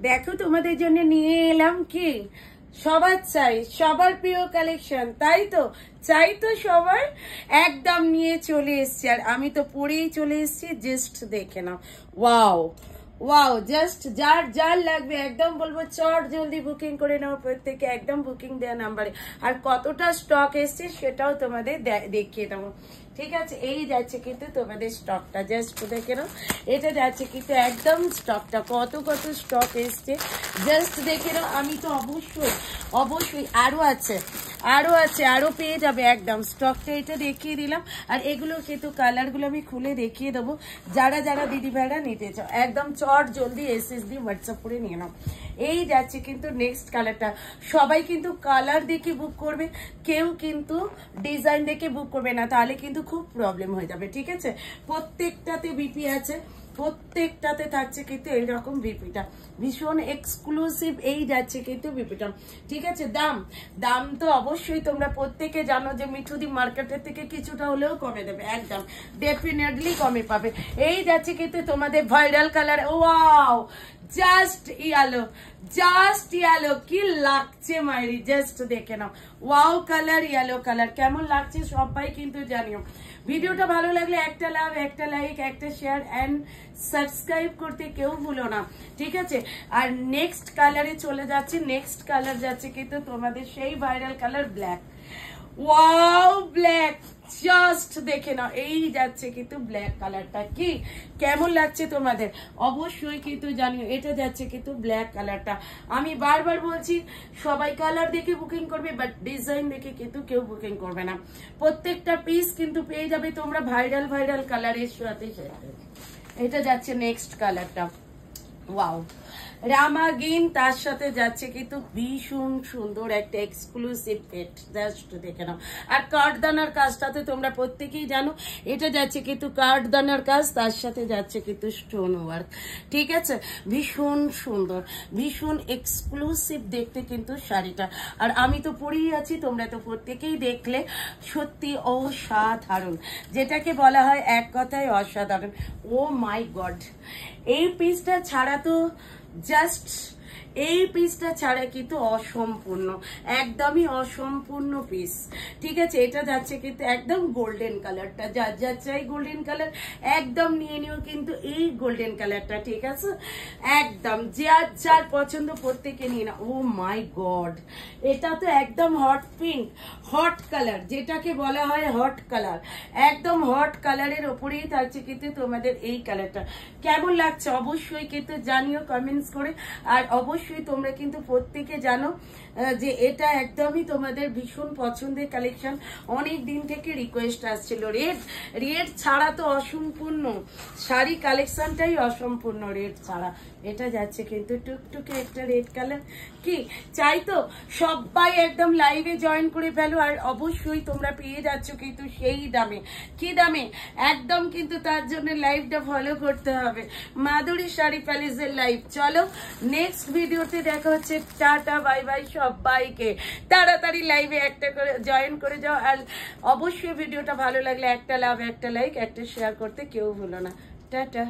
দেখো তোমাদের জন্য নিয়ে এলাম কি সবার চাই, সবার প্রিয় কালেকশন, তাই তো চাই তো সবার, একদম নিয়ে চলে এসছি। আর আমি তো পরেই চলে এসছি, জাস্ট দেখে নাও। ওয়াও ওয়াও, জাস্ট যার যার লাগবে একদম বলবো চট জলদি বুকিং করে নাও প্রত্যেকে, একদম বুকিং দেওয়া নাম্বারে। আর কতটা স্টক এসছে সেটাও তোমাদের দেখিয়ে দেবো, ঠিক আছে। এই যাচ্ছে কিন্তু তোমাদের স্টকটা, জাস্ট দেখে নাও। এটা যাচ্ছে কিন্তু একদম স্টকটা, কত কত স্টক এসছে জাস্ট দেখে নাও। আমি তো অবশ্যই অবশ্যই আরো আছে, আরো পেয়ে যাবে একদম স্টকটা, এটা দেখিয়ে দিলাম। আর এগুলো কিন্তু কালারগুলো আমি খুলে দেখিয়ে দেবো, যারা যারা দিদি ভাইরা নিতে চাও একদম চট জলদি SSD হোয়াটসঅ্যাপ করে নিয়ে নাও। এই যাচ্ছে কিন্তু নেক্সট কালারটা, সবাই কিন্তু কালার দেখে বুক করবে, কেউ কিন্তু ডিজাইন দেখে বুক করবে না, তাহলে কিন্তু খুব প্রবলেম হয়ে যাবে, ঠিক আছে। প্রত্যেকটাতে বিপি আছে, প্রত্যেকটাতে থাকছে কিন্তু এইরকম বিপিটা, ভীষণ এক্সক্লুসিভ। এই যাচ্ছে কিন্তু বিপিটা, ঠিক আছে। দাম তো অবশ্যই তোমরা প্রত্যেকে জানো যে মিঠুদি মার্কেটের থেকে কিছুটা হলেও কমে দেবে, একদম ডেফিনেটলি কমে পাবে। এই যাচ্ছে কিন্তু তোমাদের viral colour, wow just yellow, কি লাগছে মাইরি, জাস্ট দেখে নাও। ওয়াও কালার, ইয়েলো কালার, কেমন লাগছে সবাই কিন্তু জানিও। ভিডিওটা ভালো লাগলে একটা লাভ, একটা লাইক, একটা শেয়ার এন্ড সাবস্ক্রাইব করতে কেউ ভুলো না, ঠিক আছে। আর নেক্সট কালারে চলে যাচ্ছে, নেক্সট কালার যাচ্ছে কিন্তু তোমাদের সেই viral colour black. Wow black, just দেখে নাও। এই যাচ্ছে কিন্তু ব্ল্যাক কালারটা, কি কেমন লাগছে তোমাদের অবশ্যই কিন্তু জানিও। এটা যাচ্ছে কিন্তু ব্ল্যাক কালারটা, আমি বারবার বলছি সবাই কালার দেখে বুকিং করবে, বাট ডিজাইন দেখে কিন্তু কেউ বুকিং করবে না। প্রত্যেকটা পিস কিন্তু পেয়ে যাবে তোমরা ভাইরাল কালারের সাথে। এটা যাচ্ছে নেক্সট কালারটা, ওয়াও রামাগিন, তার সাথে যাচ্ছে কিন্তু ভীষণ সুন্দর একটা এক্সক্লুসিভ পেট, জাস্ট দেখে নাও। আর কাঠদানার কাজটাতে তোমরা প্রত্যেকেই জানো, এটা যাচ্ছে কিন্তু কাঠদানার কাজ, তার সাথে যাচ্ছে কিন্তু স্টোন ওয়ার্ক, ঠিক আছে। ভীষণ সুন্দর, ভীষণ এক্সক্লুসিভ দেখতে কিন্তু শাড়িটা। আর আমি তো পরেই আছি, তোমরা তো প্রত্যেকেই দেখলে, সত্যি অসাধারণ, যেটাকে বলা হয় এক কথায় অসাধারণ। ও মাই গড, এই পিসটা ছাড়া তো জাস্ট, এই পিসটা ছাড়া কিন্তু অসম্পূর্ণ, একদমই অসম্পূর্ণ পিস, ঠিক আছে। এটা যাচ্ছে কিন্তু একদম গোল্ডেন কালারটা, যার চাই গোল্ডেন কালার একদম নিয়ে নিও কিন্তু এই গোল্ডেন কালারটা, ঠিক আছে। একদম যার পছন্দ প্রত্যেকে নিয়ে না। ও মাই গড, এটা তো একদম হট পিঙ্ক, হট কালার, যেটাকে বলা হয় হট কালার, একদম হট কালারের ওপরেই থাকছে কিন্তু তোমাদের এই কালারটা। কেমন লাগছে অবশ্যই কিন্তু জানিও কমেন্টস করে। আর অবশ্যই তোমরা কিন্তু প্রত্যেকে জানো যে এটা একদমই তোমাদের ভীষণ পছন্দের কালেকশন, অনেক দিন থেকে রিকোয়েস্ট আসছিল। রেড ছাড়া তো অসম্পূর্ণ, শাড়ি কালেকশনটাই অসম্পূর্ণ রেড ছাড়া। এটা যাচ্ছে কিন্তু টুকটুকে একটা রেড কালার, কি চাই তো সবাই একদম লাইভে জয়েন করে ফেলো। আর অবশ্যই তোমরা পেয়ে যাচ্ছ কিন্তু সেই দামে, কি দামে একদম, কিন্তু তার জন্য লাইভটা ফলো করতে হবে, মাধুরী শাড়ি প্যালেসের লাইভ। চলো নেক্সট ভিডিওতে দেখা হচ্ছে, টাটা বাই বাই সবাইকে। তাড়াতাড়ি লাইভে একটা করে জয়েন করে যাও। আর অবশ্যই ভিডিওটা ভালো লাগলে একটা লাভ, একটা লাইক, একটা শেয়ার করতে কেউ ভুলো না। টাটা।